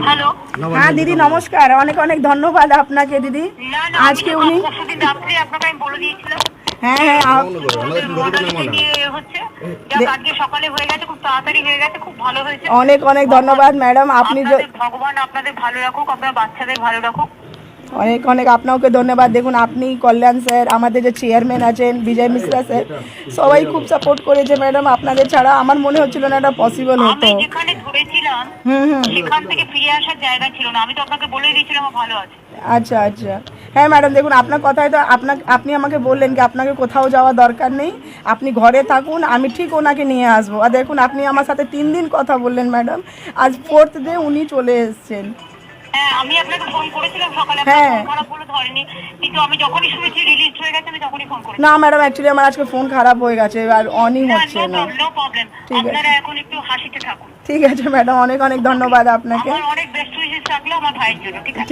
Hello. হ্যাঁ দিদি নমস্কার, অনেক অনেক ধন্যবাদ আপনাকে দিদি। আজকে উনি রাত্রে আপনাকে আমি বলে দিয়েছিলাম। হ্যাঁ হ্যাঁ হচ্ছে আজকে সকালে হয়ে গেছে, খুব তাড়াতাড়ি হয়ে গেছে, খুব ভালো হয়েছে। অনেক অনেক ধন্যবাদ ম্যাডাম। আপনি ভগবান আপনাদের ভালো রাখুক, আপনার বাচ্চাদের ভালো রাখুক। অনেক অনেক আপনাকে ধন্যবাদ। দেখুন আপনি, কল্যাণ স্যার, আমাদের যে চেয়ারম্যান আছেন বিজয় মিশ্রা স্যার, সবাই খুব সাপোর্ট করেছে ম্যাডাম। আপনাদের ছাড়া আমার মনে হচ্ছিল না এটা পসিবল হতো। আমি যেখানে ধরেছিলাম সেখান থেকে ফিরে আসার জায়গা ছিল না, আমি তো আপনাকে বলে দিয়েছিলাম ভালো আছে। আচ্ছা আচ্ছা, হ্যাঁ ম্যাডাম দেখুন আপনার কথায় তো আপনি আমাকে বললেন কি আপনাকে কোথাও যাওয়া দরকার নেই, আপনি ঘরে থাকুন, আমি ঠিক ওনাকে নিয়ে আসবো। আর দেখুন আপনি আমার সাথে 3 দিন কথা বললেন ম্যাডাম, আজ 4th ডে উনি চলে এসেছেন। হ্যাঁ আমি আপনাকে ফোন করেছিলাম সকালে, হ্যাঁ খারাপ বলে ধরেনি, কিন্তু আমি যখনই শুনেছি রিলিজ হয়ে গেছে আমি তখনই ফোন করেছি। না ম্যাডাম অ্যাকচুয়ালি আমার আজকে ফোন খারাপ হয়ে গেছে আর অনই হচ্ছে না। নো প্রবলেম, ঠিক আছে, আপনারা এখন একটু হাসিতে থাকুন। ঠিক আছে ম্যাডাম, অনেক অনেক ধন্যবাদ আপনাকে। আমার অনেক বেস্ট উইশেস থাকলো আমার ভাইয়ের জন্য। ঠিক আছে।